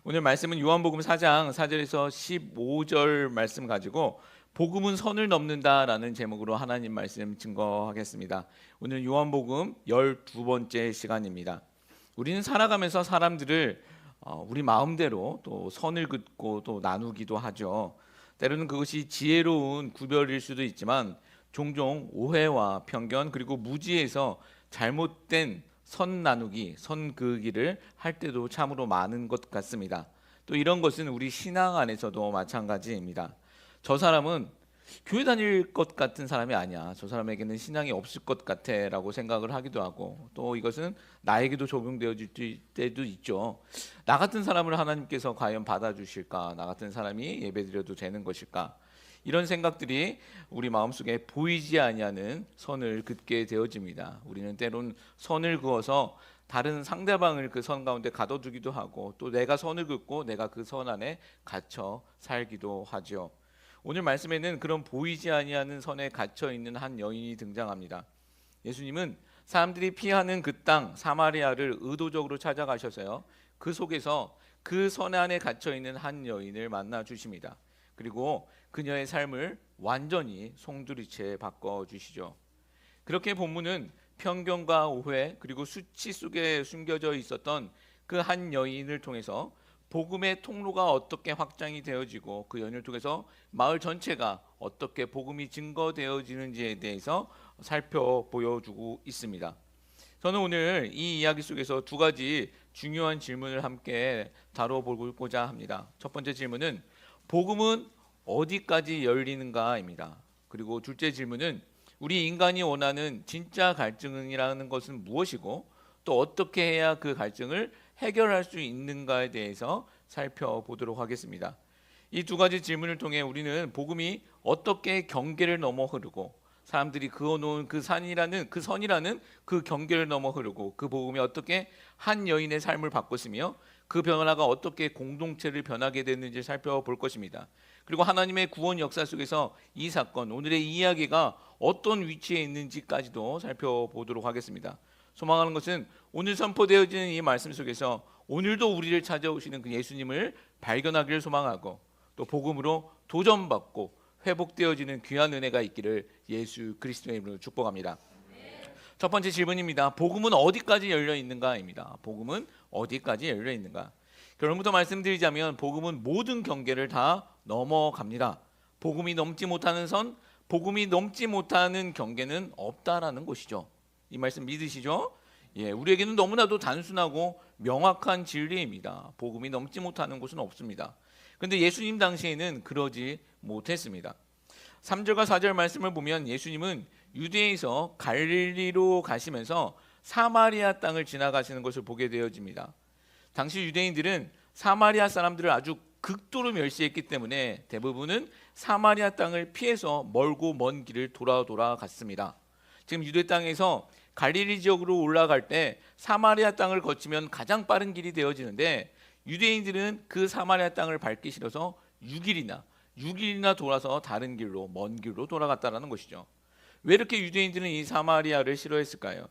오늘 말씀은 요한복음 4장 4절에서 15절 말씀 가지고 복음은 선을 넘는다라는 제목으로 하나님 말씀 증거하겠습니다. 오늘 요한복음 12번째 시간입니다. 우리는 살아가면서 사람들을 우리 마음대로 또 선을 긋고 또 나누기도 하죠. 때로는 그것이 지혜로운 구별일 수도 있지만 종종 오해와 편견 그리고 무지에서 잘못된 선 나누기, 선 그기를 할 때도 참으로 많은 것 같습니다. 또 이런 것은 우리 신앙 안에서도 마찬가지입니다. 저 사람은 교회 다닐 것 같은 사람이 아니야. 저 사람에게는 신앙이 없을 것 같아 라고 생각을 하기도 하고, 또 이것은 나에게도 적용되어질 때도 있죠. 나 같은 사람을 하나님께서 과연 받아주실까? 나 같은 사람이 예배드려도 되는 것일까? 이런 생각들이 우리 마음속에 보이지 아니하는 선을 긋게 되어집니다. 우리는 때론 선을 그어서 다른 상대방을 그 선 가운데 가둬두기도 하고, 또 내가 선을 긋고 내가 그 선 안에 갇혀 살기도 하죠. 오늘 말씀에는 그런 보이지 아니하는 선에 갇혀 있는 한 여인이 등장합니다. 예수님은 사람들이 피하는 그 땅 사마리아를 의도적으로 찾아가셔서요, 그 속에서 그 선 안에 갇혀 있는 한 여인을 만나 주십니다. 그리고 그녀의 삶을 완전히 송두리째 바꿔주시죠. 그렇게 본문은 편견과 오해 그리고 수치 속에 숨겨져 있었던 그 한 여인을 통해서 복음의 통로가 어떻게 확장이 되어지고 그 여인을 통해서 마을 전체가 어떻게 복음이 증거되어지는지에 대해서 살펴보여주고 있습니다. 저는 오늘 이 이야기 속에서 두 가지 중요한 질문을 함께 다뤄보고자 합니다. 첫 번째 질문은 복음은 어디까지 열리는가입니다. 그리고 둘째 질문은 우리 인간이 원하는 진짜 갈증이라는 것은 무엇이고 또 어떻게 해야 그 갈증을 해결할 수 있는가에 대해서 살펴보도록 하겠습니다. 이 두 가지 질문을 통해 우리는 복음이 어떻게 경계를 넘어 흐르고 사람들이 그어놓은 그 산이라는 그 선이라는 그 경계를 넘어 흐르고 그 복음이 어떻게 한 여인의 삶을 바꿨으며 그 변화가 어떻게 공동체를 변하게 됐는지 살펴볼 것입니다. 그리고 하나님의 구원 역사 속에서 이 사건, 오늘의 이야기가 어떤 위치에 있는지까지도 살펴보도록 하겠습니다. 소망하는 것은 오늘 선포되어지는 이 말씀 속에서 오늘도 우리를 찾아오시는 그 예수님을 발견하기를 소망하고, 또 복음으로 도전받고 회복되어지는 귀한 은혜가 있기를 예수 그리스도의 이름으로 축복합니다. 첫 번째 질문입니다. 복음은 어디까지 열려 있는가입니다. 복음은 어디까지 열려 있는가? 결론부터 말씀드리자면 복음은 모든 경계를 다 넘어갑니다. 복음이 넘지 못하는 선, 복음이 넘지 못하는 경계는 없다라는 것이죠. 이 말씀 믿으시죠? 우리에게는 너무나도 단순하고 명확한 진리입니다. 복음이 넘지 못하는 곳은 없습니다. 그런데 예수님 당시에는 그러지 못했습니다. 3절과 4절 말씀을 보면 예수님은 유대에서 갈릴리로 가시면서 사마리아 땅을 지나가시는 것을 보게 되어집니다. 당시 유대인들은 사마리아 사람들을 아주 극도로 멸시했기 때문에 대부분은 사마리아 땅을 피해서 멀고 먼 길을 돌아 갔습니다. 지금 유대 땅에서 갈릴리 지역으로 올라갈 때 사마리아 땅을 거치면 가장 빠른 길이 되어지는데, 유대인들은 그 사마리아 땅을 밟기 싫어서 6일이나 돌아서 다른 길로, 먼 길로 돌아갔다는 것이죠. 왜 이렇게 유대인들은 이 사마리아를 싫어했을까요?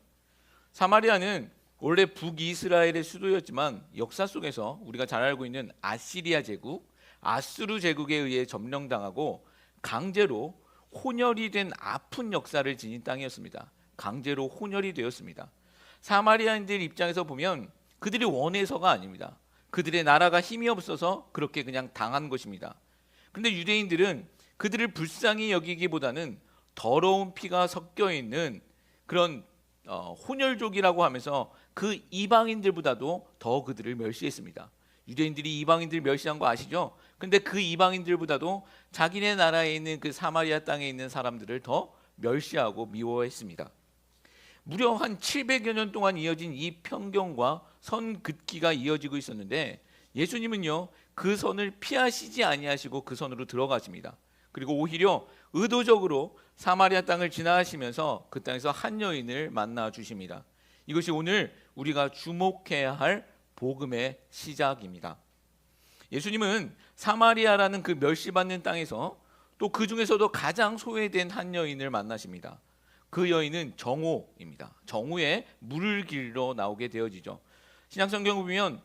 사마리아는 원래 북이스라엘의 수도였지만 역사 속에서 우리가 잘 알고 있는 아시리아 제국, 아수르 제국에 의해 점령당하고 강제로 혼혈이 된 아픈 역사를 지닌 땅이었습니다. 강제로 혼혈이 되었습니다. 사마리아인들 입장에서 보면 그들이 원해서가 아닙니다. 그들의 나라가 힘이 없어서 그렇게 그냥 당한 것입니다. 그런데 유대인들은 그들을 불쌍히 여기기보다는 더러운 피가 섞여 있는 그런 혼혈족이라고 하면서 그 이방인들보다도 더 그들을 멸시했습니다. 유대인들이 이방인들을 멸시한 거 아시죠? 근데 그 이방인들보다도 자기네 나라에 있는 그 사마리아 땅에 있는 사람들을 더 멸시하고 미워했습니다. 무려 한 700여 년 동안 이어진 이 편견과 선 긋기가 이어지고 있었는데 예수님은요, 그 선을 피하시지 아니하시고 그 선으로 들어가십니다. 그리고 오히려 의도적으로 사마리아 땅을 지나가시면서 그 땅에서 한 여인을 만나 주십니다. 이것이 오늘 우리가 주목해야 할 복음의 시작입니다. 예수님은 사마리아라는 그 멸시받는 땅에서 또 그 중에서도 가장 소외된 한 여인을 만나십니다. 그 여인은 정오입니다. 정오에 물을 길러 나오게 되어지죠. 신약성경을 보면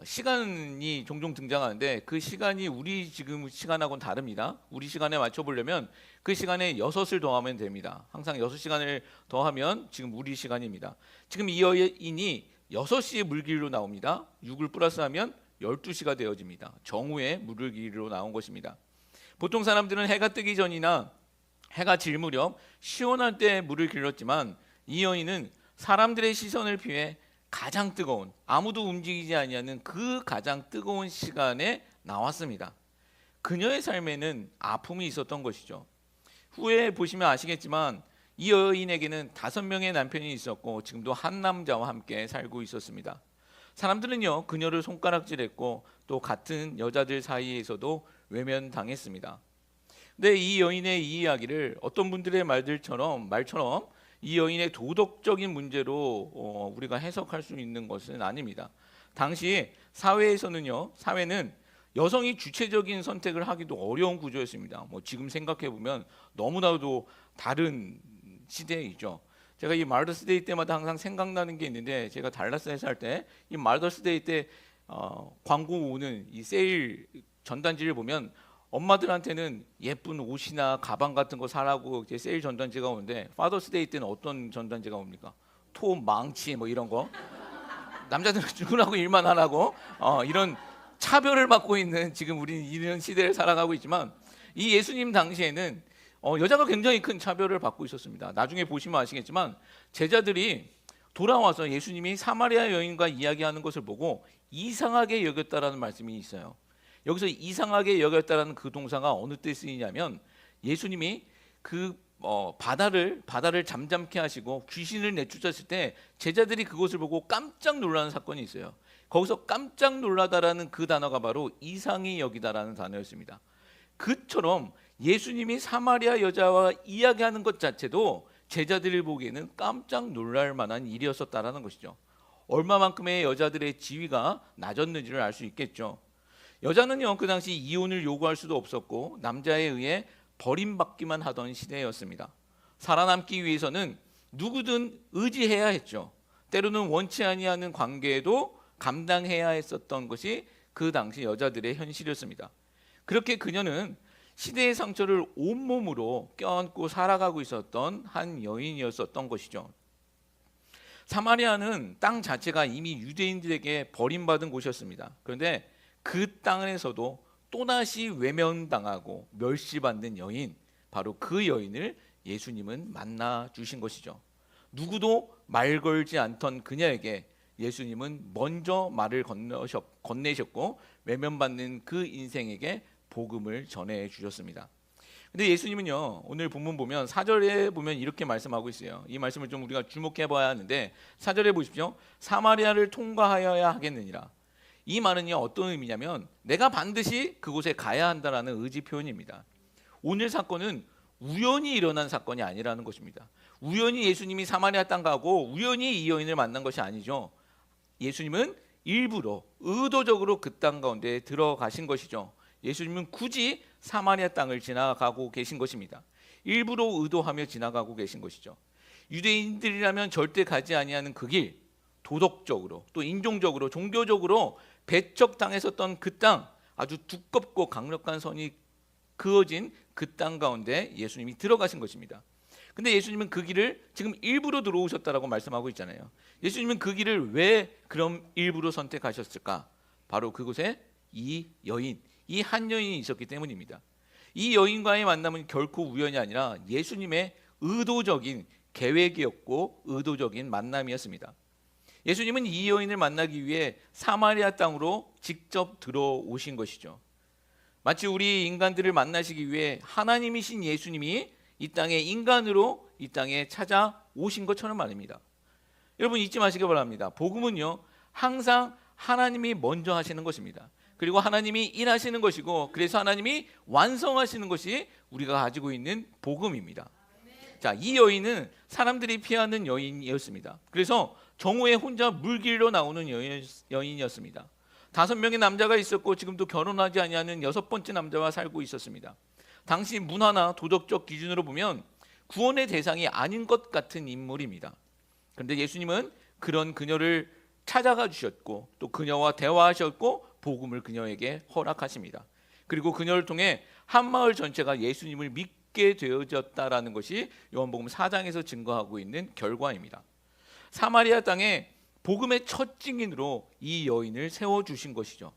시간이 종종 등장하는데 그 시간이 우리 지금 시간하고는 다릅니다. 우리 시간에 맞춰보려면 그 시간에 6을 더하면 됩니다. 항상 6시간을 더하면 지금 우리 시간입니다. 지금 이 여인이 6시에 물길로 나옵니다. 6을 플러스하면 12시가 되어집니다. 정오에 물길로 나온 것입니다. 보통 사람들은 해가 뜨기 전이나 해가 질 무렵 시원할 때 물을 길렀지만 이 여인은 사람들의 시선을 피해 가장 뜨거운, 아무도 움직이지 아니하는 그 가장 뜨거운 시간에 나왔습니다. 그녀의 삶에는 아픔이 있었던 것이죠. 후에 보시면 아시겠지만 이 여인에게는 5명의 남편이 있었고 지금도 한 남자와 함께 살고 있었습니다. 사람들은요, 그녀를 손가락질했고 또 같은 여자들 사이에서도 외면당했습니다. 근데 이 여인의 이 이야기를 어떤 분들의 말처럼 이 여인의 도덕적인 문제로 우리가 해석할 수 있는 것은 아닙니다. 당시 사회는 여성이 주체적인 선택을 하기도 어려운 구조였습니다. 지금 생각해 보면 너무나도 다른 시대이죠. 제가 이 마더스데이 때마다 항상 생각나는 게 있는데, 제가 달라스에 살 때 이 마더스데이 때 광고 오는 이 세일 전단지를 보면 엄마들한테는 예쁜 옷이나 가방 같은 거 사라고 이제 세일 전단지가 오는데, 파더스데이 때는 어떤 전단지가 옵니까? 망치 이런 거. 남자들은 출근하고 일만 하라고 이런 차별을 받고 있는 지금 우리는 이런 시대를 살아가고 있지만, 이 예수님 당시에는 여자가 굉장히 큰 차별을 받고 있었습니다. 나중에 보시면 아시겠지만 제자들이 돌아와서 예수님이 사마리아 여인과 이야기하는 것을 보고 이상하게 여겼다라는 말씀이 있어요. 여기서 이상하게 여겼다라는 그 동사가 어느 때 쓰이냐면, 예수님이 그 바다를 잠잠케 하시고 귀신을 내쫓았을 때 제자들이 그것을 보고 깜짝 놀라는 사건이 있어요. 거기서 깜짝 놀라다라는 그 단어가 바로 이상히 여기다라는 단어였습니다. 그처럼 예수님이 사마리아 여자와 이야기하는 것 자체도 제자들이 보기에는 깜짝 놀랄 만한 일이었었다라는 것이죠. 얼마만큼의 여자들의 지위가 낮았는지를 알 수 있겠죠. 여자는요, 그 당시 이혼을 요구할 수도 없었고 남자에 의해 버림받기만 하던 시대였습니다. 살아남기 위해서는 누구든 의지해야 했죠. 때로는 원치 아니하는 관계에도 감당해야 했었던 것이 그 당시 여자들의 현실이었습니다. 그렇게 그녀는 시대의 상처를 온몸으로 껴안고 살아가고 있었던 한 여인이었었던 것이죠. 사마리아는 땅 자체가 이미 유대인들에게 버림받은 곳이었습니다. 그런데 그 땅에서도 또다시 외면당하고 멸시받는 여인, 바로 그 여인을 예수님은 만나 주신 것이죠. 누구도 말 걸지 않던 그녀에게 예수님은 먼저 말을 건네셨고 외면받는 그 인생에게 복음을 전해 주셨습니다. 근데 예수님은요, 오늘 본문 보면 4절에 보면 이렇게 말씀하고 있어요. 이 말씀을 좀 우리가 주목해 봐야 하는데, 4절에 보십시오. 사마리아를 통과하여야 하겠느니라. 이 말은요, 어떤 의미냐면 내가 반드시 그곳에 가야 한다라는 의지 표현입니다. 오늘 사건은 우연히 일어난 사건이 아니라는 것입니다. 우연히 예수님이 사마리아 땅 가고 우연히 이 여인을 만난 것이 아니죠. 예수님은 일부러 의도적으로 그 땅 가운데 들어가신 것이죠. 예수님은 굳이 사마리아 땅을 지나가고 계신 것입니다. 일부러 의도하며 지나가고 계신 것이죠. 유대인들이라면 절대 가지 아니하는 그 길, 도덕적으로 또 인종적으로 종교적으로 배척당했었던 그 땅, 아주 두껍고 강력한 선이 그어진 그 땅 가운데 예수님이 들어가신 것입니다. 근데 예수님은 그 길을 지금 일부러 들어오셨다라고 말씀하고 있잖아요. 예수님은 그 길을 왜 그럼 일부러 선택하셨을까? 바로 그곳에 이 한 여인이 있었기 때문입니다. 이 여인과의 만남은 결코 우연이 아니라 예수님의 의도적인 계획이었고 의도적인 만남이었습니다. 예수님은 이 여인을 만나기 위해 사마리아 땅으로 직접 들어오신 것이죠. 마치 우리 인간들을 만나시기 위해 하나님이신 예수님이 이 땅에 인간으로 이 땅에 찾아오신 것처럼 말입니다. 여러분 잊지 마시기 바랍니다. 복음은요, 항상 하나님이 먼저 하시는 것입니다. 그리고 하나님이 일하시는 것이고, 그래서 하나님이 완성하시는 것이 우리가 가지고 있는 복음입니다. 자, 이 여인은 사람들이 피하는 여인이었습니다. 그래서 정오에 혼자 물길로 나오는 여인이었습니다. 5명의 남자가 있었고 지금도 결혼하지 아니하는 6번째 남자와 살고 있었습니다. 당시 문화나 도덕적 기준으로 보면 구원의 대상이 아닌 것 같은 인물입니다. 그런데 예수님은 그런 그녀를 찾아가 주셨고 또 그녀와 대화하셨고 복음을 그녀에게 허락하십니다. 그리고 그녀를 통해 한 마을 전체가 예수님을 믿게 되어졌다라는 것이 요한복음 4장에서 증거하고 있는 결과입니다. 사마리아 땅에 복음의 첫 증인으로 이 여인을 세워주신 것이죠.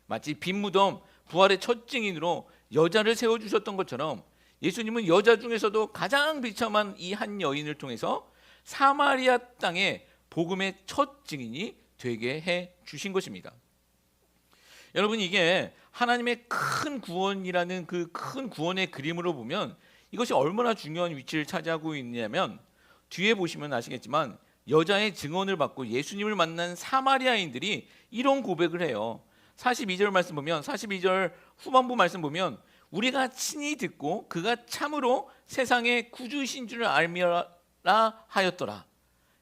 마치 빈 무덤 부활의 첫 증인으로 여자를 세워주셨던 것처럼 예수님은 여자 중에서도 가장 비참한 이 한 여인을 통해서 사마리아 땅에 복음의 첫 증인이 되게 해 주신 것입니다. 여러분, 이게 하나님의 큰 구원이라는 그 큰 구원의 그림으로 보면 이것이 얼마나 중요한 위치를 차지하고 있냐면, 뒤에 보시면 아시겠지만 여자의 증언을 받고 예수님을 만난 사마리아인들이 이런 고백을 해요. 42절 말씀 보면, 42절 후반부 말씀 보면, 우리가 친히 듣고 그가 참으로 세상의 구주이신 줄 알미라 하였더라.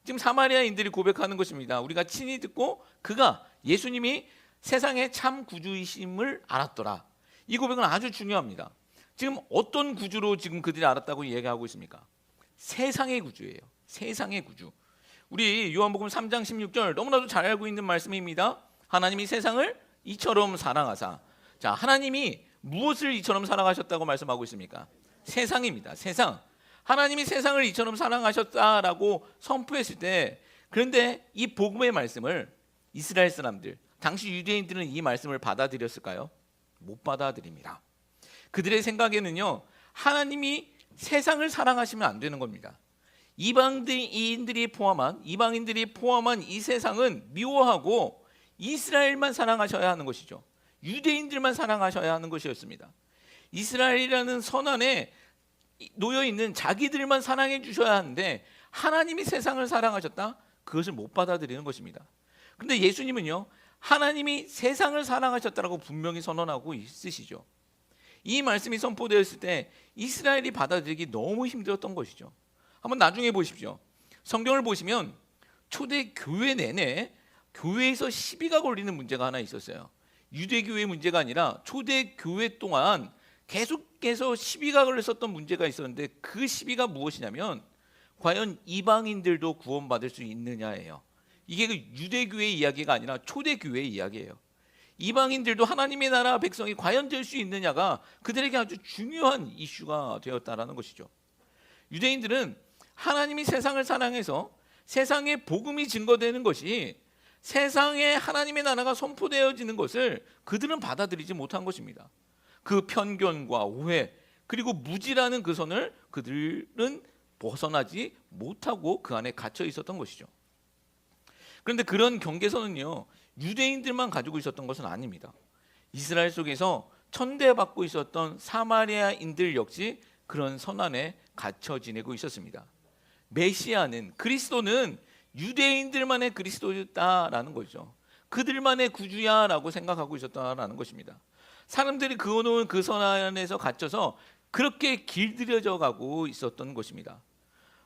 지금 사마리아인들이 고백하는 것입니다. 우리가 친히 듣고 그가, 예수님이 세상의 참 구주이심을 알았더라. 이 고백은 아주 중요합니다. 지금 어떤 구주로 지금 그들이 알았다고 얘기하고 있습니까? 세상의 구주예요. 세상의 구주. 우리 요한복음 3장 16절 너무나도 잘 알고 있는 말씀입니다. 하나님이 세상을 이처럼 사랑하사. 자, 하나님이 무엇을 이처럼 사랑하셨다고 말씀하고 있습니까? 세상입니다. 세상. 하나님이 세상을 이처럼 사랑하셨다라고 선포했을 때, 그런데 이 복음의 말씀을 이스라엘 사람들, 당시 유대인들은 이 말씀을 받아들였을까요? 못 받아들입니다. 그들의 생각에는요, 하나님이 세상을 사랑하시면 안 되는 겁니다. 이방인들이 포함한 이 세상은 미워하고 이스라엘만 사랑하셔야 하는 것이죠. 유대인들만 사랑하셔야 하는 것이었습니다. 이스라엘이라는 선 안에 놓여 있는 자기들만 사랑해 주셔야 하는데 하나님이 세상을 사랑하셨다? 그것을 못 받아들이는 것입니다. 그런데 예수님은요, 하나님이 세상을 사랑하셨다라고 분명히 선언하고 있으시죠. 이 말씀이 선포되었을 때 이스라엘이 받아들이기 너무 힘들었던 것이죠. 한번 나중에 보십시오. 성경을 보시면 초대 교회 내내 교회에서 시비가 걸리는 문제가 하나 있었어요. 유대교회 문제가 아니라 초대 교회 동안 계속해서 시비가 걸렸었던 문제가 있었는데, 그 시비가 무엇이냐면 과연 이방인들도 구원받을 수 있느냐예요. 이게 그 유대교회의 이야기가 아니라 초대교회의 이야기예요. 이방인들도 하나님의 나라 백성이 과연 될 수 있느냐가 그들에게 아주 중요한 이슈가 되었다라는 것이죠. 유대인들은 하나님이 세상을 사랑해서 세상에 복음이 증거되는 것이, 세상에 하나님의 나라가 선포되어지는 것을 그들은 받아들이지 못한 것입니다. 그 편견과 오해 그리고 무지라는 그 선을 그들은 벗어나지 못하고 그 안에 갇혀 있었던 것이죠. 그런데 그런 경계선은요, 유대인들만 가지고 있었던 것은 아닙니다. 이스라엘 속에서 천대받고 있었던 사마리아인들 역시 그런 선 안에 갇혀 지내고 있었습니다. 메시아는, 그리스도는 유대인들만의 그리스도였다라는 거죠. 그들만의 구주야라고 생각하고 있었다라는 것입니다. 사람들이 그어놓은 그 선 안에서 갇혀서 그렇게 길들여져 가고 있었던 것입니다.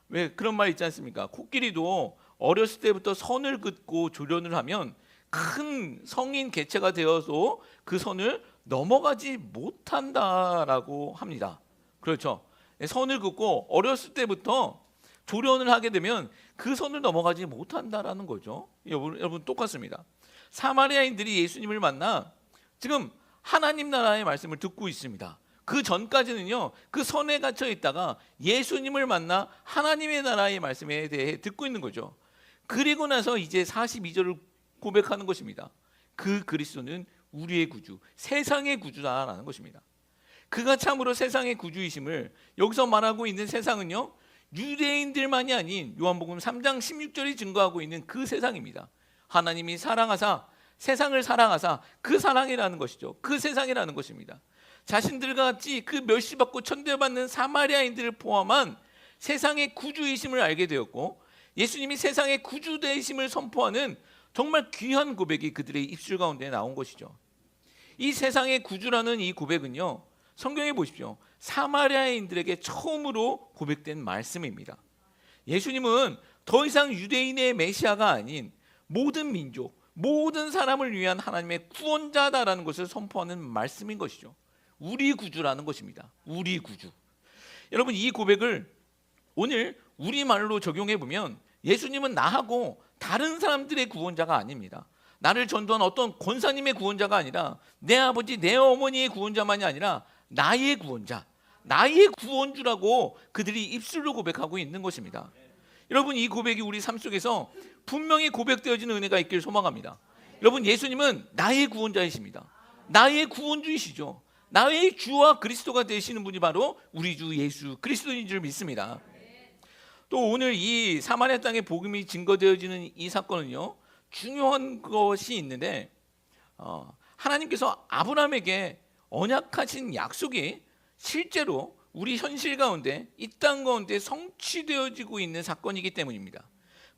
왜 그런 말 있지 않습니까? 코끼리도 어렸을 때부터 선을 긋고 조련을 하면 큰 성인 개체가 되어서 그 선을 넘어가지 못한다라고 합니다. 그렇죠. 선을 긋고 어렸을 때부터 조련을 하게 되면 그 선을 넘어가지 못한다라는 거죠. 여러분 똑같습니다. 사마리아인들이 예수님을 만나 지금 하나님 나라의 말씀을 듣고 있습니다. 그 전까지는요, 그 선에 갇혀 있다가 예수님을 만나 하나님의 나라의 말씀에 대해 듣고 있는 거죠. 그리고 나서 이제 42절을 고백하는 것입니다. 그 그리스도는 우리의 구주, 세상의 구주다라는 것입니다. 그가 참으로 세상의 구주이심을 여기서 말하고 있는 세상은요, 유대인들만이 아닌 요한복음 3장 16절이 증거하고 있는 그 세상입니다. 하나님이 사랑하사, 세상을 사랑하사, 그 사랑이라는 것이죠. 그 세상이라는 것입니다. 자신들과 같이 그 멸시받고 천대받는 사마리아인들을 포함한 세상의 구주이심을 알게 되었고, 예수님이 세상의 구주 되심을 선포하는 정말 귀한 고백이 그들의 입술 가운데 나온 것이죠. 이 세상의 구주라는 이 고백은요, 성경에 보십시오. 사마리아인들에게 처음으로 고백된 말씀입니다. 예수님은 더 이상 유대인의 메시아가 아닌 모든 민족, 모든 사람을 위한 하나님의 구원자다라는 것을 선포하는 말씀인 것이죠. 우리 구주라는 것입니다. 우리 구주. 여러분, 이 고백을 오늘 우리말로 적용해 보면 예수님은 나하고 다른 사람들의 구원자가 아닙니다. 나를 전도한 어떤 권사님의 구원자가 아니라 내 아버지, 내 어머니의 구원자만이 아니라 나의 구원자, 나의 구원주라고 그들이 입술로 고백하고 있는 것입니다. 여러분, 이 고백이 우리 삶 속에서 분명히 고백되어지는 은혜가 있길 소망합니다. 여러분, 예수님은 나의 구원자이십니다. 나의 구원주이시죠. 나의 주와 그리스도가 되시는 분이 바로 우리 주 예수 그리스도인 줄 믿습니다. 또 오늘 이 사마리아 땅에 복음이 증거되어지는 이 사건은요, 중요한 것이 있는데 하나님께서 아브라함에게 언약하신 약속이 실제로 우리 현실 가운데, 이 땅 가운데 성취되어지고 있는 사건이기 때문입니다.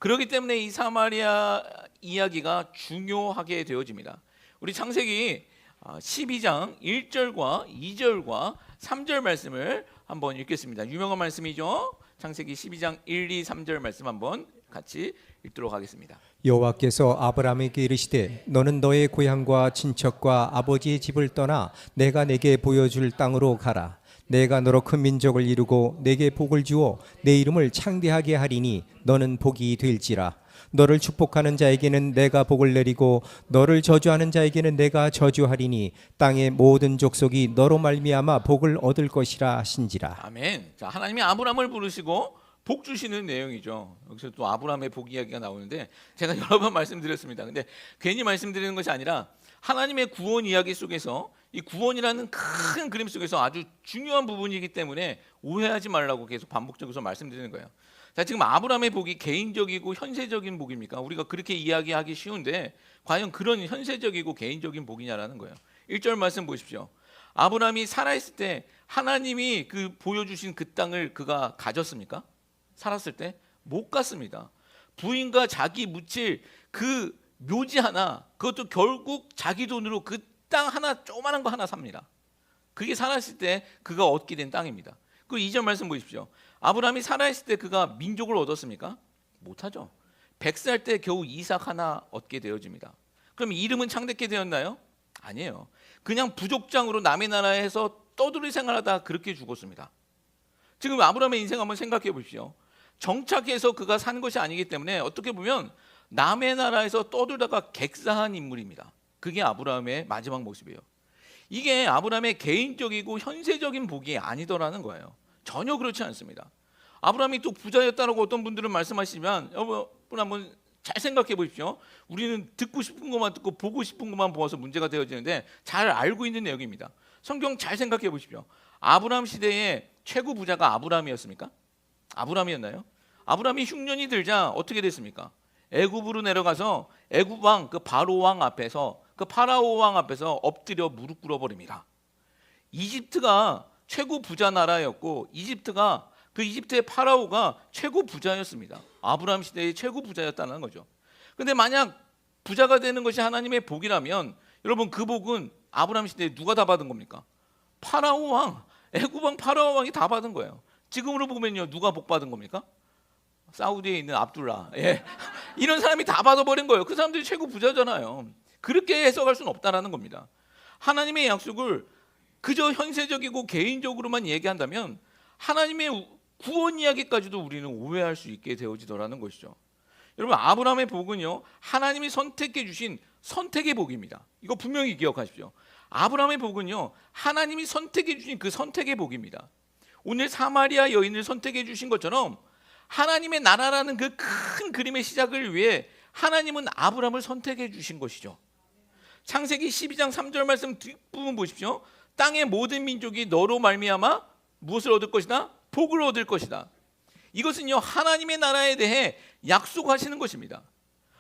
그렇기 때문에 이 사마리아 이야기가 중요하게 되어집니다. 우리 창세기 12장 1절과 2절과 3절 말씀을 한번 읽겠습니다. 유명한 말씀이죠. 창세기 12장 1, 2, 3절 말씀 한번 같이 읽도록 하겠습니다. 여호와께서 아브라함에게 이르시되 너는 너의 고향과 친척과 아버지의 집을 떠나 내가 내게 보여줄 땅으로 가라. 내가 너로 큰 민족을 이루고 내게 복을 주어 내 이름을 창대하게 하리니 너는 복이 될지라. 너를 축복하는 자에게는 내가 복을 내리고 너를 저주하는 자에게는 내가 저주하리니 땅의 모든 족속이 너로 말미암아 복을 얻을 것이라 하신지라. 아멘. 자, 하나님이 아브라함을 부르시고 복 주시는 내용이죠. 여기서 또 아브라함의 복 이야기가 나오는데 제가 여러 번 말씀드렸습니다. 근데 괜히 말씀드리는 것이 아니라 하나님의 구원 이야기 속에서 이 구원이라는 큰 그림 속에서 아주 중요한 부분이기 때문에 오해하지 말라고 계속 반복적으로 말씀드리는 거예요. 자, 지금 아브라함의 복이 개인적이고 현세적인 복입니까? 우리가 그렇게 이야기하기 쉬운데 과연 그런 현세적이고 개인적인 복이냐라는 거예요. 1절 말씀 보십시오. 아브라함이 살아있을 때 하나님이 그 보여주신 그 땅을 그가 가졌습니까? 살았을 때 못 갔습니다. 부인과 자기 묻힐 그 묘지 하나, 그것도 결국 자기 돈으로 그 땅 하나, 조그마한 거 하나 삽니다. 그게 살아있을 때 그가 얻게 된 땅입니다. 그 2절 말씀 보십시오. 아브라함이 살아있을 때 그가 민족을 얻었습니까? 못하죠. 100살 때 겨우 이삭 하나 얻게 되어집니다. 그럼 이름은 창대케 되었나요? 아니에요. 그냥 부족장으로 남의 나라에서 떠돌이 생활하다 그렇게 죽었습니다. 지금 아브라함의 인생 한번 생각해 보십시오. 정착해서 그가 산 것이 아니기 때문에 어떻게 보면 남의 나라에서 떠돌다가 객사한 인물입니다. 그게 아브라함의 마지막 모습이에요. 이게 아브라함의 개인적이고 현세적인 복이 아니더라는 거예요. 전혀 그렇지 않습니다. 아브라함이 또 부자였다라고 어떤 분들은 말씀하시지만 여러분 한번 잘 생각해 보십시오. 우리는 듣고 싶은 것만 듣고 보고 싶은 것만 보아서 문제가 되어지는데 잘 알고 있는 내용입니다. 성경 잘 생각해 보십시오. 아브라함 시대의 최고 부자가 아브라함이었습니까? 아브라함이었나요? 아브라함이 흉년이 들자 어떻게 됐습니까? 애굽으로 내려가서 애굽 왕 그 바로 왕 앞에서 그 파라오 왕 앞에서 엎드려 무릎 꿇어 버립니다. 이집트가 최고 부자 나라였고 이집트가 그 이집트의 파라오가 최고 부자였습니다. 아브라함 시대의 최고 부자였다는 거죠. 근데 만약 부자가 되는 것이 하나님의 복이라면 여러분 그 복은 아브라함 시대에 누가 다 받은 겁니까? 파라오 왕, 애굽 왕 파라오 왕이 다 받은 거예요. 지금으로 보면요 누가 복 받은 겁니까? 사우디에 있는 압둘라, 이런 사람이 다 받아버린 거예요. 그 사람들이 최고 부자잖아요. 그렇게 해석할 수는 없다라는 겁니다. 하나님의 약속을 그저 현세적이고 개인적으로만 얘기한다면 하나님의 구원 이야기까지도 우리는 오해할 수 있게 되어지더라는 것이죠. 여러분 아브라함의 복은요 하나님이 선택해 주신 선택의 복입니다. 이거 분명히 기억하십시오. 아브라함의 복은요 하나님이 선택해 주신 그 선택의 복입니다. 오늘 사마리아 여인을 선택해 주신 것처럼 하나님의 나라라는 그 큰 그림의 시작을 위해 하나님은 아브라함을 선택해 주신 것이죠. 창세기 12장 3절 말씀 뒷부분 보십시오. 땅의 모든 민족이 너로 말미암아 무엇을 얻을 것이다? 복을 얻을 것이다. 이것은요 하나님의 나라에 대해 약속하시는 것입니다.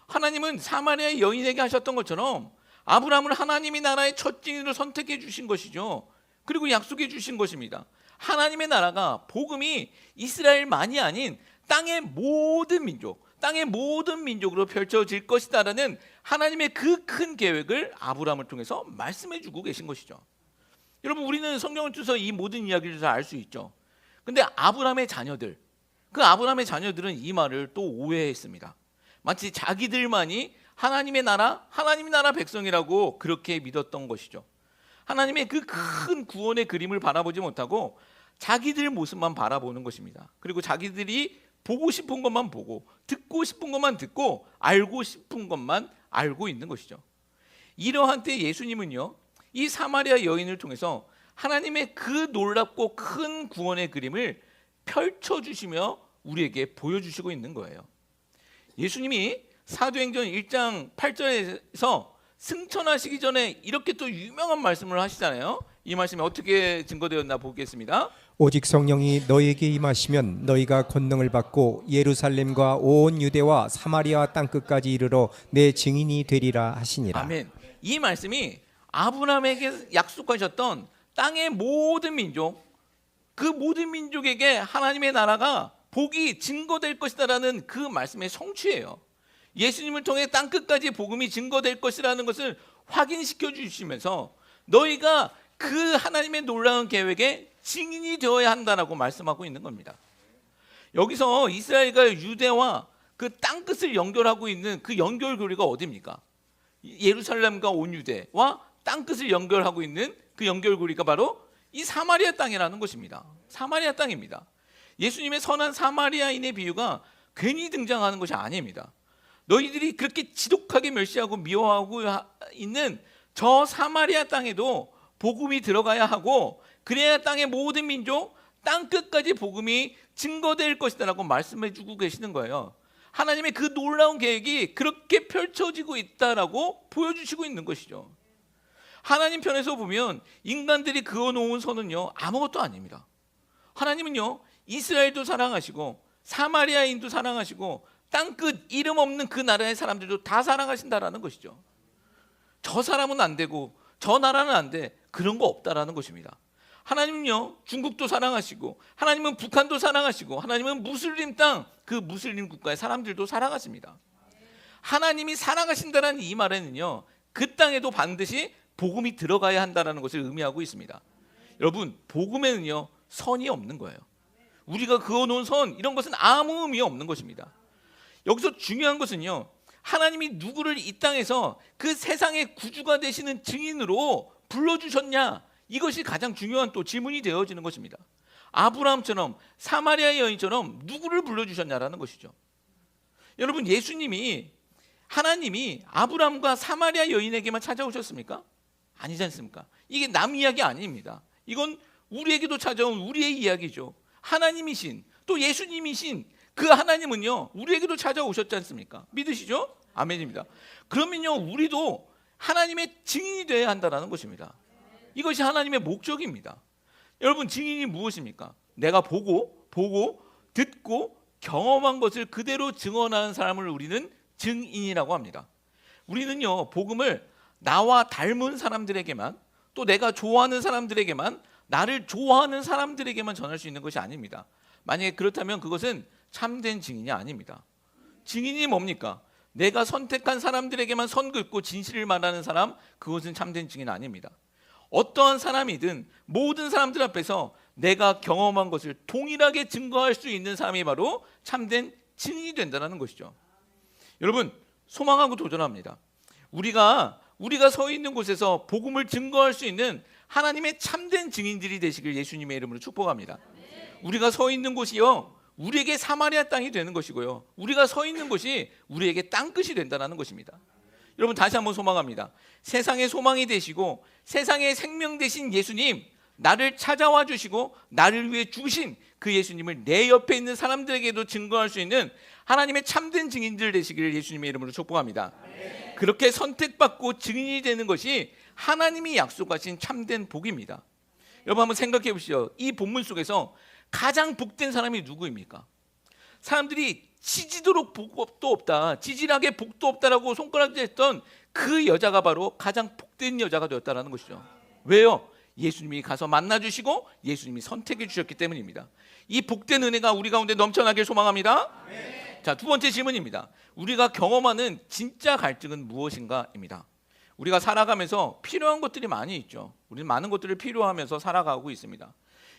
하나님은 사마리아 여인에게 하셨던 것처럼 아브라함을 하나님의 나라의 첫 증인으로 선택해 주신 것이죠. 그리고 약속해 주신 것입니다. 하나님의 나라가 복음이 이스라엘만이 아닌 땅의 모든 민족, 땅의 모든 민족으로 펼쳐질 것이다라는 하나님의 그 큰 계획을 아브라함을 통해서 말씀해 주고 계신 것이죠. 여러분 우리는 성경을 통해서 이 모든 이야기를 다 알 수 있죠. 근데 아브라함의 자녀들, 그 아브라함의 자녀들은 이 말을 또 오해했습니다. 마치 자기들만이 하나님의 나라, 하나님의 나라 백성이라고 그렇게 믿었던 것이죠. 하나님의 그 큰 구원의 그림을 바라보지 못하고 자기들 모습만 바라보는 것입니다. 그리고 자기들이 보고 싶은 것만 보고 듣고 싶은 것만 듣고 알고 싶은 것만 알고 있는 것이죠. 이러한 때 예수님은요, 이 사마리아 여인을 통해서 하나님의 그 놀랍고 큰 구원의 그림을 펼쳐주시며 우리에게 보여주시고 있는 거예요. 예수님이 사도행전 1장 8절에서 승천하시기 전에 이렇게 또 유명한 말씀을 하시잖아요. 이 말씀이 어떻게 증거되었나 보겠습니다. 오직 성령이 너희에게 임하시면 너희가 권능을 받고 예루살렘과 온 유대와 사마리아 땅끝까지 이르러 내 증인이 되리라 하시니라. 아멘. 이 말씀이 아브라함에게 약속하셨던 땅의 모든 민족, 그 모든 민족에게 하나님의 나라가 복이 증거될 것이다라는 그 말씀의 성취예요. 예수님을 통해 땅끝까지 복음이 증거될 것이라는 것을 확인시켜 주시면서 너희가 그 하나님의 놀라운 계획에 증인이 되어야 한다라고 말씀하고 있는 겁니다. 여기서 이스라엘과 유대와 그 땅끝을 연결하고 있는 그 연결고리가 어디입니까? 예루살렘과 온 유대와 땅끝을 연결하고 있는 그 연결고리가 바로 이 사마리아 땅이라는 것입니다. 사마리아 땅입니다. 예수님의 선한 사마리아인의 비유가 괜히 등장하는 것이 아닙니다. 너희들이 그렇게 지독하게 멸시하고 미워하고 있는 저 사마리아 땅에도 복음이 들어가야 하고 그래야 땅의 모든 민족 땅끝까지 복음이 증거될 것이다라고 말씀해 주고 계시는 거예요. 하나님의 그 놀라운 계획이 그렇게 펼쳐지고 있다라고 보여주시고 있는 것이죠. 하나님 편에서 보면 인간들이 그어놓은 선은요 아무것도 아닙니다. 하나님은요 이스라엘도 사랑하시고 사마리아인도 사랑하시고 땅끝 이름 없는 그 나라의 사람들도 다 사랑하신다라는 것이죠. 저 사람은 안 되고 저 나라는 안 돼, 그런 거 없다라는 것입니다. 하나님은요 중국도 사랑하시고 하나님은 북한도 사랑하시고 하나님은 무슬림 땅, 그 무슬림 국가의 사람들도 사랑하십니다. 하나님이 사랑하신다는 이 말에는요 그 땅에도 반드시 복음이 들어가야 한다는 것을 의미하고 있습니다. 여러분, 복음에는요 선이 없는 거예요. 우리가 그어놓은 선, 이런 것은 아무 의미 없는 것입니다. 여기서 중요한 것은요 하나님이 누구를 이 땅에서 그 세상의 구주가 되시는 증인으로 불러주셨냐, 이것이 가장 중요한 또 질문이 되어지는 것입니다. 아브라함처럼 사마리아 여인처럼 누구를 불러주셨냐라는 것이죠. 여러분, 예수님이, 하나님이 아브라함과 사마리아 여인에게만 찾아오셨습니까? 아니지 않습니까? 이게 남 이야기 아닙니다. 이건 우리에게도 찾아온 우리의 이야기죠. 하나님이신, 또 예수님이신 그 하나님은요 우리에게도 찾아오셨지 않습니까? 믿으시죠? 아멘입니다. 그러면요 우리도 하나님의 증인이 되어야 한다는 것입니다. 이것이 하나님의 목적입니다. 여러분, 증인이 무엇입니까? 내가 보고 듣고 경험한 것을 그대로 증언하는 사람을 우리는 증인이라고 합니다. 우리는요 복음을 나와 닮은 사람들에게만, 또 내가 좋아하는 사람들에게만, 나를 좋아하는 사람들에게만 전할 수 있는 것이 아닙니다. 만약에 그렇다면 그것은 참된 증인이 아닙니다. 증인이 뭡니까? 내가 선택한 사람들에게만 선 긋고 진실을 말하는 사람, 그것은 참된 증인 아닙니다. 어떠한 사람이든 모든 사람들 앞에서 내가 경험한 것을 동일하게 증거할 수 있는 사람이 바로 참된 증인이 된다는 것이죠. 여러분, 소망하고 도전합니다. 우리가 서 있는 곳에서 복음을 증거할 수 있는 하나님의 참된 증인들이 되시길 예수님의 이름으로 축복합니다. 우리가 서 있는 곳이요 우리에게 사마리아 땅이 되는 것이고요, 우리가 서 있는 곳이 우리에게 땅끝이 된다는 것입니다. 여러분, 다시 한번 소망합니다. 세상의 소망이 되시고 세상의 생명 되신 예수님, 나를 찾아와 주시고 나를 위해 주신 그 예수님을 내 옆에 있는 사람들에게도 증거할 수 있는 하나님의 참된 증인들 되시기를 예수님의 이름으로 축복합니다. 그렇게 선택받고 증인이 되는 것이 하나님이 약속하신 참된 복입니다. 여러분, 한번 생각해 보시죠. 이 본문 속에서 가장 복된 사람이 누구입니까? 사람들이 치지도록 복도 없다, 지질하게 복도 없다라고 손가락질했던 그 여자가 바로 가장 복된 여자가 되었다는 것이죠. 왜요? 예수님이 가서 만나주시고 예수님이 선택해 주셨기 때문입니다. 이 복된 은혜가 우리 가운데 넘쳐나길 소망합니다. 자, 두 번째 질문입니다. 우리가 경험하는 진짜 갈증은 무엇인가입니다. 우리가 살아가면서 필요한 것들이 많이 있죠. 우리는 많은 것들을 필요하면서 살아가고 있습니다.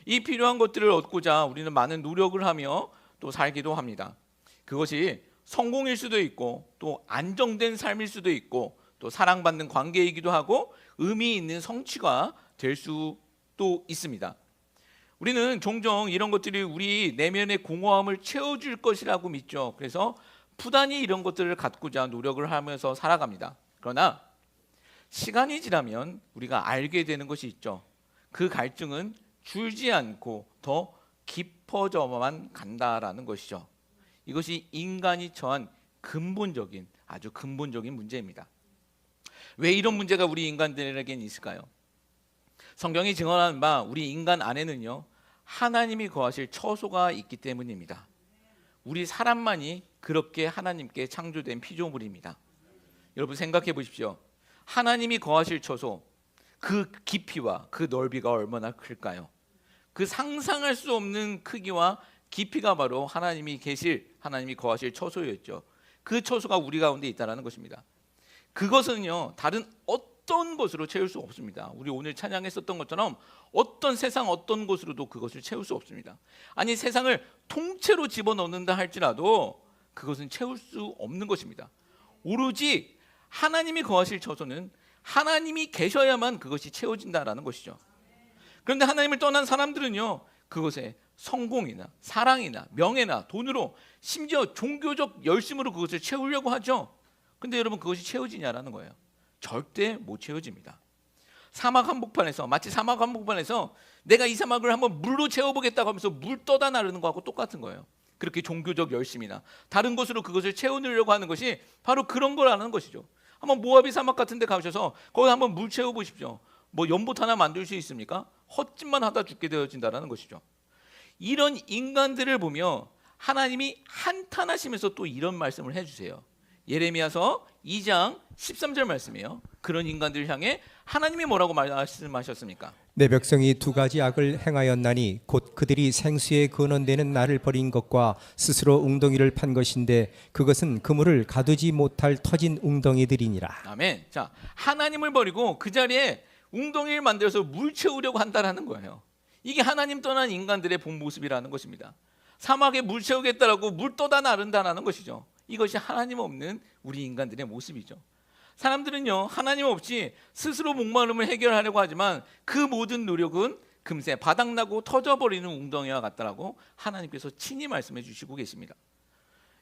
이 필요한 것들을 얻고자 우리는 많은 노력을 하며 또 살기도 합니다. 그것이 성공일 수도 있고 또 안정된 삶일 수도 있고 또 사랑받는 관계이기도 하고 의미 있는 성취가 될 수도 있습니다. 우리는 종종 이런 것들이 우리 내면의 공허함을 채워줄 것이라고 믿죠. 그래서 부단히 이런 것들을 갖고자 노력을 하면서 살아갑니다. 그러나 시간이 지나면 우리가 알게 되는 것이 있죠. 그 갈증은 줄지 않고 더 깊어져만 간다라는 것이죠. 이것이 인간이 처한 근본적인, 아주 근본적인 문제입니다. 왜 이런 문제가 우리 인간들에겐 있을까요? 성경이 증언하는 바 우리 인간 안에는요, 하나님이 거하실 처소가 있기 때문입니다. 우리 사람만이 그렇게 하나님께 창조된 피조물입니다. 여러분 생각해 보십시오. 하나님이 거하실 처소, 그 깊이와 그 넓이가 얼마나 클까요? 그 상상할 수 없는 크기와 깊이가 바로 하나님이 거하실 처소였죠. 그 처소가 우리 가운데 있다는 것입니다. 그것은요, 다른 어떤 것으로 채울 수 없습니다. 우리 오늘 찬양했었던 것처럼 어떤 세상 어떤 것으로도 그것을 채울 수 없습니다. 아니, 세상을 통째로 집어넣는다 할지라도 그것은 채울 수 없는 것입니다. 오로지 하나님이 거하실 처소는 하나님이 계셔야만 그것이 채워진다라는 것이죠. 그런데 하나님을 떠난 사람들은요, 그것에 성공이나 사랑이나 명예나 돈으로, 심지어 종교적 열심으로 그것을 채우려고 하죠. 근데 여러분, 그것이 채워지냐라는 거예요. 절대 못 채워집니다. 사막 한복판에서, 마치 사막 한복판에서 내가 이 사막을 한번 물로 채워보겠다고 하면서 물 떠다 나르는 거하고 똑같은 거예요. 그렇게 종교적 열심이나 다른 것으로 그것을 채우려고 하는 것이 바로 그런 거라는 것이죠. 한번 모아비 사막 같은 데 가셔서 거기 한번 물 채워보십시오. 뭐 연못 하나 만들 수 있습니까? 헛짓만 하다 죽게 되어진다는 것이죠. 이런 인간들을 보며 하나님이 한탄하시면서 또 이런 말씀을 해주세요. 예레미야서 2장 13절 말씀이에요. 그런 인간들을 향해 하나님이 뭐라고 말씀하셨습니까? 내 백성이 두 가지 악을 행하였나니 곧 그들이 생수에 근원되는 나를 버린 것과 스스로 웅덩이를 판 것인데 그것은 그물을 가두지 못할 터진 웅덩이들이니라. 아멘. 자, 하나님을 버리고 그 자리에 웅덩이를 만들어서 물 채우려고 한다라는 거예요. 이게 하나님 떠난 인간들의 본 모습이라는 것입니다. 사막에 물 채우겠다라고 물 떠다 나른다라는 것이죠. 이것이 하나님 없는 우리 인간들의 모습이죠. 사람들은요, 하나님 없이 스스로 목마름을 해결하려고 하지만 그 모든 노력은 금세 바닥나고 터져버리는 웅덩이와 같다라고 하나님께서 친히 말씀해 주시고 계십니다.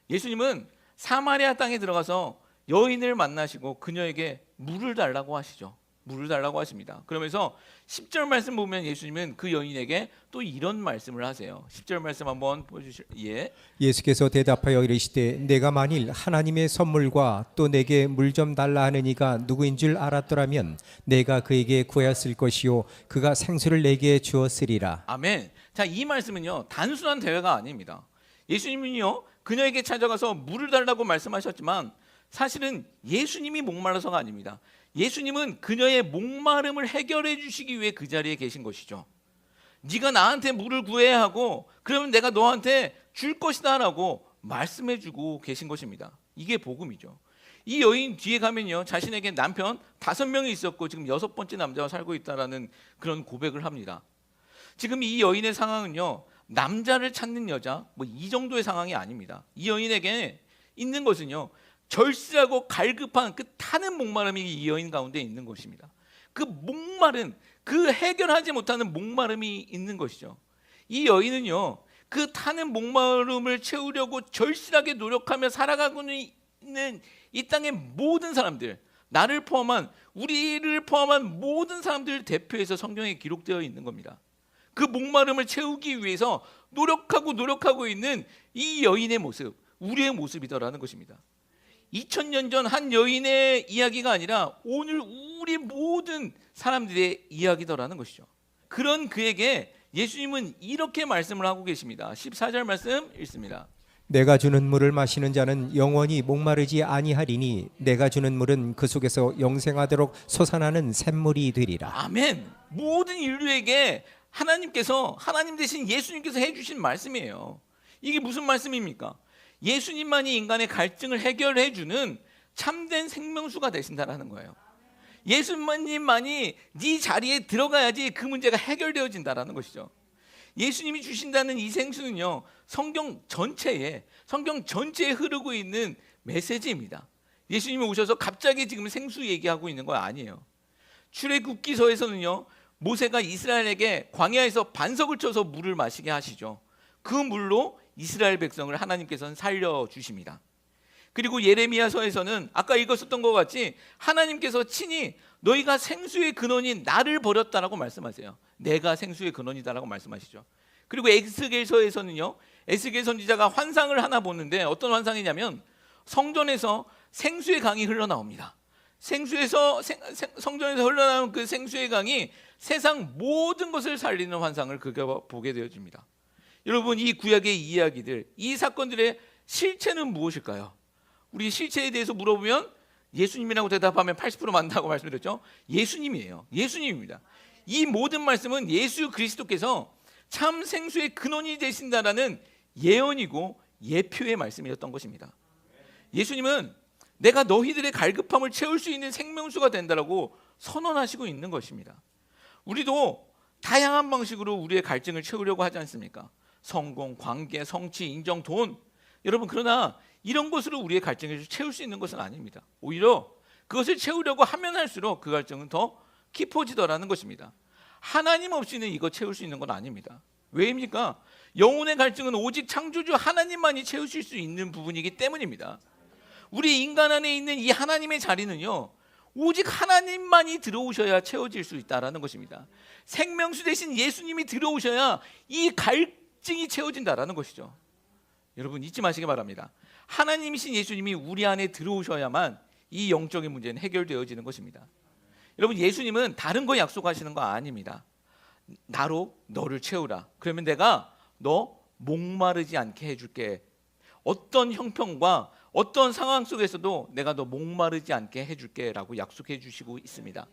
예수님은 사마리아 땅에 들어가서 여인을 만나시고 그녀에게 물을 달라고 하시죠. 물을 달라고 하십니다. 그러면서 10절 말씀 보면 예수님은 그 여인에게 또 이런 말씀을 하세요. 10절 말씀 한번 보여주실. 예. 예수께서 대답하여 이르시되 내가 만일 하나님의 선물과 또 내게 물 좀 달라 하는 이가 누구인 줄 알았더라면 내가 그에게 구하였을 것이요 그가 생수를 내게 주었으리라. 아멘. 자, 이 말씀은요, 단순한 대화가 아닙니다. 예수님은요, 그녀에게 찾아가서 물을 달라고 말씀하셨지만 사실은 예수님이 목말라서가 아닙니다. 예수님은 그녀의 목마름을 해결해 주시기 위해 그 자리에 계신 것이죠. 네가 나한테 물을 구해야 하고 그러면 내가 너한테 줄 것이다 라고 말씀해 주고 계신 것입니다. 이게 복음이죠. 이 여인 뒤에 가면요, 자신에게 남편 5명이 있었고 지금 6번째 남자와 살고 있다라는 그런 고백을 합니다. 지금 이 여인의 상황은요, 남자를 찾는 여자 뭐 이 정도의 상황이 아닙니다. 이 여인에게 있는 것은요, 절실하고 갈급한 그 타는 목마름이 이 여인 가운데 있는 것입니다. 그 목마른, 그 해결하지 못하는 목마름이 있는 것이죠. 이 여인은요, 그 타는 목마름을 채우려고 절실하게 노력하며 살아가고 있는 이 땅의 모든 사람들, 나를 포함한, 우리를 포함한 모든 사람들을 대표해서 성경에 기록되어 있는 겁니다. 그 목마름을 채우기 위해서 노력하고 있는 이 여인의 모습, 우리의 모습이더라는 것입니다. 2000년 전 한 여인의 이야기가 아니라 오늘 우리 모든 사람들의 이야기더라는 것이죠. 그런 그에게 예수님은 이렇게 말씀을 하고 계십니다. 14절 말씀 읽습니다. 내가 주는 물을 마시는 자는 영원히 목마르지 아니하리니 내가 주는 물은 그 속에서 영생하도록 솟아나는 샘물이 되리라. 아멘. 모든 인류에게 하나님께서, 하나님 대신 예수님께서 해주신 말씀이에요. 이게 무슨 말씀입니까? 예수님만이 인간의 갈증을 해결해 주는 참된 생명수가 되신다라는 거예요. 예수님만이 네 자리에 들어가야지 그 문제가 해결되어진다라는 것이죠. 예수님이 주신다는 이 생수는요, 성경 전체에 흐르고 있는 메시지입니다. 예수님이 오셔서 갑자기 지금 생수 얘기하고 있는 거 아니에요. 출애굽기서에서는요, 모세가 이스라엘에게 광야에서 반석을 쳐서 물을 마시게 하시죠. 그 물로 이스라엘 백성을 하나님께서는 살려주십니다. 그리고 예레미야서에서는 아까 읽었었던 것 같이 하나님께서 친히 너희가 생수의 근원인 나를 버렸다라고 말씀하세요. 내가 생수의 근원이다라고 말씀하시죠. 그리고 에스겔서에서는요, 에스겔 선지자가 환상을 하나 보는데 어떤 환상이냐면 성전에서 생수의 강이 흘러나옵니다. 성전에서 흘러나오는 그 생수의 강이 세상 모든 것을 살리는 환상을 그가 보게 되어집니다. 여러분, 이 구약의 이야기들, 이 사건들의 실체는 무엇일까요? 우리 실체에 대해서 물어보면 예수님이라고 대답하면 80% 맞는다고 말씀드렸죠. 예수님이에요. 예수님입니다. 이 모든 말씀은 예수 그리스도께서 참 생수의 근원이 되신다라는 예언이고 예표의 말씀이었던 것입니다. 예수님은 내가 너희들의 갈급함을 채울 수 있는 생명수가 된다라고 선언하시고 있는 것입니다. 우리도 다양한 방식으로 우리의 갈증을 채우려고 하지 않습니까? 성공, 관계, 성취, 인정, 돈. 여러분, 그러나 이런 것으로 우리의 갈증을 채울 수 있는 것은 아닙니다. 오히려 그것을 채우려고 하면 할수록 그 갈증은 더 깊어지더라는 것입니다. 하나님 없이는 이거 채울 수 있는 건 아닙니다. 왜입니까? 영혼의 갈증은 오직 창조주 하나님만이 채우실 수 있는 부분이기 때문입니다. 우리 인간 안에 있는 이 하나님의 자리는요, 오직 하나님만이 들어오셔야 채워질 수 있다는 것입니다. 생명수 되신 예수님이 들어오셔야 이 갈증이 채워진다는 것이죠. 여러분, 잊지 마시기 바랍니다. 하나님이신 예수님이 우리 안에 들어오셔야만 이 영적인 문제는 해결되어지는 것입니다. 여러분, 예수님은 다른 거 약속하시는 거 아닙니다. 나로 너를 채우라. 그러면 내가 너 목마르지 않게 해줄게. 어떤 형편과 어떤 상황 속에서도 내가 너 목마르지 않게 해줄게 라고 약속해 주시고 있습니다.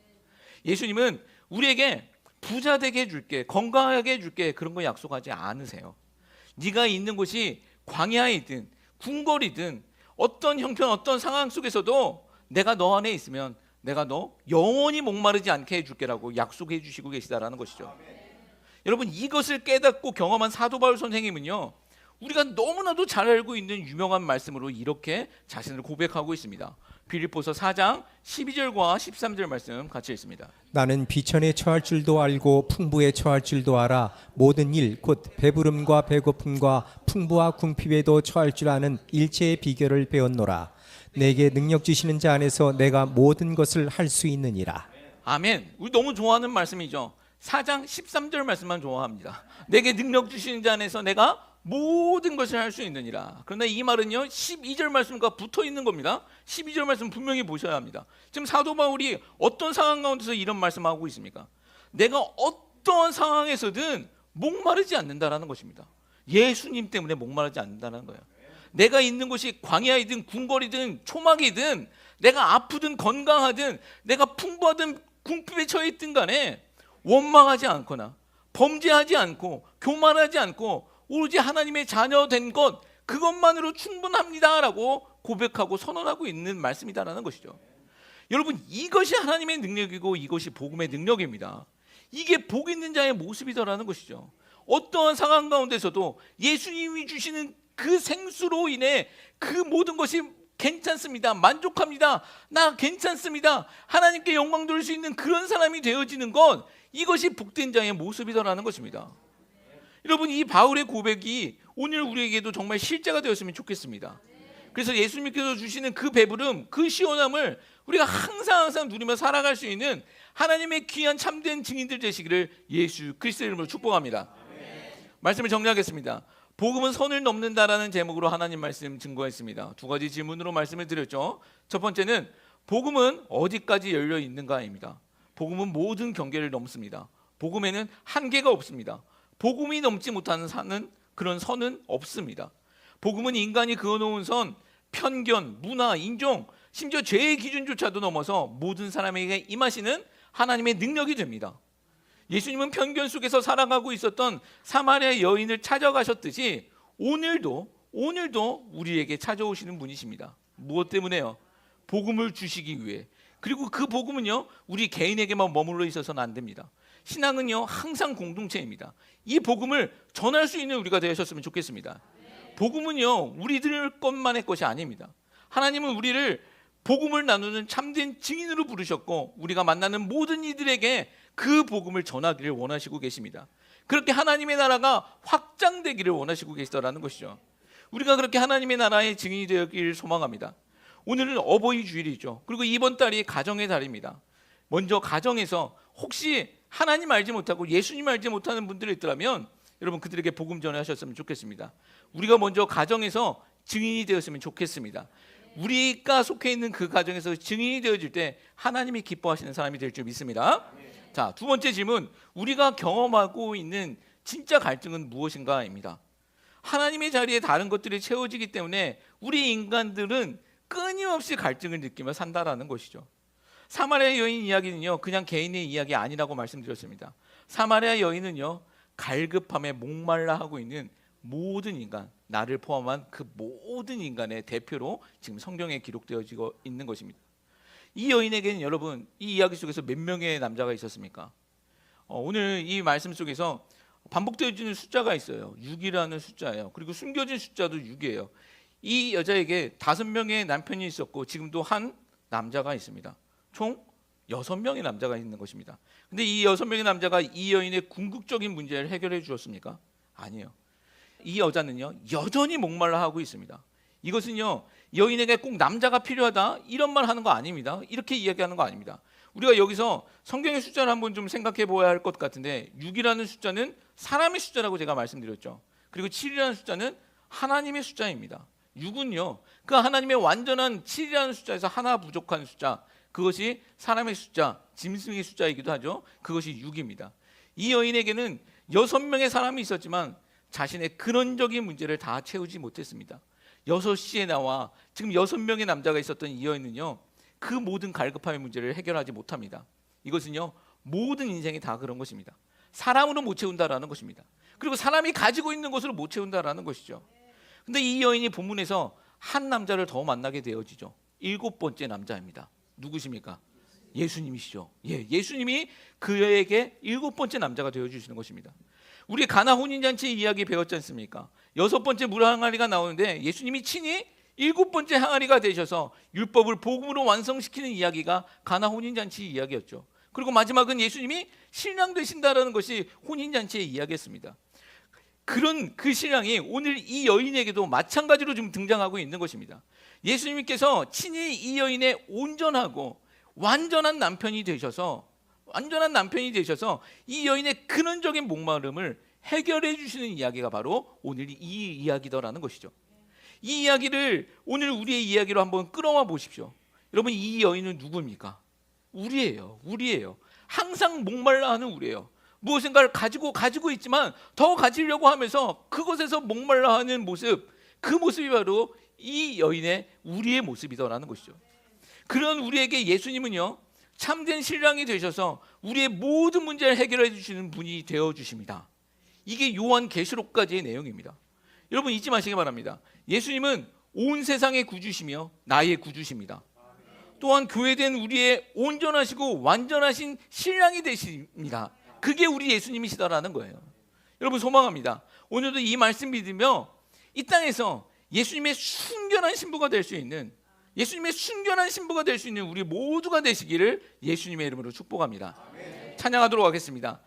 예수님은 우리에게 부자 되게 해줄게, 건강하게 해줄게, 그런 거 약속하지 않으세요. 네가 있는 곳이 광야이든 궁궐이든 어떤 형편, 어떤 상황 속에서도 내가 너 안에 있으면 내가 너 영원히 목마르지 않게 해줄게라고 약속해 주시고 계시다라는 것이죠. 여러분, 이것을 깨닫고 경험한 사도 바울 선생님은요, 우리가 너무나도 잘 알고 있는 유명한 말씀으로 이렇게 자신을 고백하고 있습니다. 빌립보서 4장 12절과 13절 말씀 같이 읽습니다. 나는 비천에 처할 줄도 알고 풍부에 처할 줄도 알아 모든 일 곧 배부름과 배고픔과 풍부와 궁핍에도 처할 줄 아는 일체의 비결을 배웠노라. 내게 능력 주시는 자 안에서 내가 모든 것을 할 수 있느니라. 아멘. 우리 너무 좋아하는 말씀이죠. 4장 13절 말씀만 좋아합니다. 내게 능력 주시는 자 안에서 내가 모든 것을 할 수 있느니라. 그런데 이 말은요, 12절 말씀과 붙어 있는 겁니다. 12절 말씀 분명히 보셔야 합니다. 지금 사도 바울이 어떤 상황 가운데서 이런 말씀하고 있습니까? 내가 어떤 상황에서든 목마르지 않는다라는 것입니다. 예수님 때문에 목마르지 않는다는 거예요. 내가 있는 곳이 광야이든 궁궐이든 초막이든 내가 아프든 건강하든 내가 풍부하든 궁핍에 처해 있든 간에 원망하지 않거나 범죄하지 않고 교만하지 않고 오로지 하나님의 자녀 된 것, 그것만으로 충분합니다라고 고백하고 선언하고 있는 말씀이다라는 것이죠. 여러분, 이것이 하나님의 능력이고 이것이 복음의 능력입니다. 이게 복 있는 자의 모습이다라는 것이죠. 어떠한 상황 가운데서도 예수님이 주시는 그 생수로 인해 그 모든 것이 괜찮습니다, 만족합니다, 나 괜찮습니다, 하나님께 영광 돌릴 수 있는 그런 사람이 되어지는 것, 이것이 복된 자의 모습이다라는 것입니다. 여러분, 이 바울의 고백이 오늘 우리에게도 정말 실제가 되었으면 좋겠습니다. 그래서 예수님께서 주시는 그 배부름, 그 시원함을 우리가 항상 누리며 살아갈 수 있는 하나님의 귀한 참된 증인들 되시기를 예수 그리스도의 이름으로 축복합니다. 말씀을 정리하겠습니다. 복음은 선을 넘는다라는 제목으로 하나님 말씀 증거했습니다. 두 가지 질문으로 말씀을 드렸죠. 첫 번째는 복음은 어디까지 열려 있는가입니다. 복음은 모든 경계를 넘습니다. 복음에는 한계가 없습니다. 복음이 넘지 못하는 그런 선은 없습니다. 복음은 인간이 그어놓은 선, 편견, 문화, 인종, 심지어 죄의 기준조차도 넘어서 모든 사람에게 임하시는 하나님의 능력이 됩니다. 예수님은 편견 속에서 살아가고 있었던 사마리아 여인을 찾아가셨듯이 오늘도 우리에게 찾아오시는 분이십니다. 무엇 때문에요? 복음을 주시기 위해. 그리고 그 복음은요, 우리 개인에게만 머물러 있어서는 안 됩니다. 신앙은요, 항상 공동체입니다. 이 복음을 전할 수 있는 우리가 되셨으면 좋겠습니다. 복음은요, 우리들 것만의 것이 아닙니다. 하나님은 우리를 복음을 나누는 참된 증인으로 부르셨고, 우리가 만나는 모든 이들에게 그 복음을 전하기를 원하시고 계십니다. 그렇게 하나님의 나라가 확장되기를 원하시고 계시더라는 것이죠. 우리가 그렇게 하나님의 나라의 증인이 되기를 소망합니다. 오늘은 어버이 주일이죠. 그리고 이번 달이 가정의 달입니다. 먼저 가정에서 혹시 하나님 알지 못하고 예수님 알지 못하는 분들이 있더라면 여러분 그들에게 복음 전하셨으면 좋겠습니다. 우리가 먼저 가정에서 증인이 되었으면 좋겠습니다. 우리가 속해 있는 그 가정에서 증인이 되어질 때 하나님이 기뻐하시는 사람이 될 줄 믿습니다. 자, 두 번째 질문, 우리가 경험하고 있는 진짜 갈등은 무엇인가입니다. 하나님의 자리에 다른 것들이 채워지기 때문에 우리 인간들은 끊임없이 갈등을 느끼며 산다라는 것이죠. 사마리아 여인 이야기는요, 그냥 개인의 이야기 아니라고 말씀드렸습니다. 사마리아 여인은요, 갈급함에 목말라 하고 있는 모든 인간, 나를 포함한 그 모든 인간의 대표로 지금 성경에 기록되어지고 있는 것입니다. 이 여인에게는 여러분, 이 이야기 속에서 몇 명의 남자가 있었습니까? 오늘 이 말씀 속에서 반복되어지는 숫자가 있어요. 6이라는 숫자예요. 그리고 숨겨진 숫자도 6이에요. 이 여자에게 5명의 남편이 있었고 지금도 한 남자가 있습니다. 총 6명의 남자가 있는 것입니다. 근데 이 6명의 남자가 이 여인의 궁극적인 문제를 해결해 주었습니까? 아니에요. 이 여자는요, 여전히 목말라 하고 있습니다. 이것은요, 여인에게 꼭 남자가 필요하다 이런 말 하는 거 아닙니다. 이렇게 이야기하는 거 아닙니다. 우리가 여기서 성경의 숫자를 한번 좀 생각해 보아야 할 것 같은데 6이라는 숫자는 사람의 숫자라고 제가 말씀드렸죠. 그리고 7이라는 숫자는 하나님의 숫자입니다. 6은요, 그 하나님의 완전한 7이라는 숫자에서 하나 부족한 숫자, 그것이 사람의 숫자, 짐승의 숫자이기도 하죠. 그것이 6입니다. 이 여인에게는 6명의 사람이 있었지만 자신의 근원적인 문제를 다 채우지 못했습니다. 6시에 나와 지금 6명의 남자가 있었던 이 여인은요, 그 모든 갈급함의 문제를 해결하지 못합니다. 이것은요, 모든 인생이 다 그런 것입니다. 사람으로 못 채운다라는 것입니다. 그리고 사람이 가지고 있는 것으로 못 채운다라는 것이죠. 근데 이 여인이 본문에서 한 남자를 더 만나게 되어지죠. 7번째 남자입니다. 누구십니까? 예수님이시죠. 예수님이 그에게 7번째 남자가 되어주시는 것입니다. 우리 가나 혼인잔치 이야기 배웠지 않습니까? 6번째 물 항아리가 나오는데 예수님이 친히 7번째 항아리가 되셔서 율법을 복음으로 완성시키는 이야기가 가나 혼인잔치 이야기였죠. 그리고 마지막은 예수님이 신랑 되신다라는 것이 혼인잔치의 이야기였습니다. 그런 그 신랑이 오늘 이 여인에게도 마찬가지로 좀 등장하고 있는 것입니다. 예수님께서 친히 이 여인의 온전하고 완전한 남편이 되셔서 이 여인의 근원적인 목마름을 해결해 주시는 이야기가 바로 오늘 이 이야기더라는 것이죠. 이 이야기를 오늘 우리의 이야기로 한번 끌어와 보십시오. 여러분, 이 여인은 누구입니까? 우리예요. 항상 목말라 하는 우리예요. 무엇인가를 가지고 있지만 더 가지려고 하면서 그것에서 목말라 하는 모습, 그 모습이 바로 이 여인의 우리의 모습이더라는 것이죠. 그런 우리에게 예수님은요, 참된 신랑이 되셔서 우리의 모든 문제를 해결해 주시는 분이 되어 주십니다. 이게 요한계시록까지의 내용입니다. 여러분, 잊지 마시기 바랍니다. 예수님은 온 세상의 구주시며 나의 구주십니다. 또한 교회된 우리의 온전하시고 완전하신 신랑이 되십니다. 그게 우리 예수님이시다라는 거예요. 여러분, 소망합니다. 오늘도 이 말씀 믿으며 이 땅에서 예수님의 순결한 신부가 될 수 있는 우리 모두가 되시기를 예수님의 이름으로 축복합니다. 찬양하도록 하겠습니다.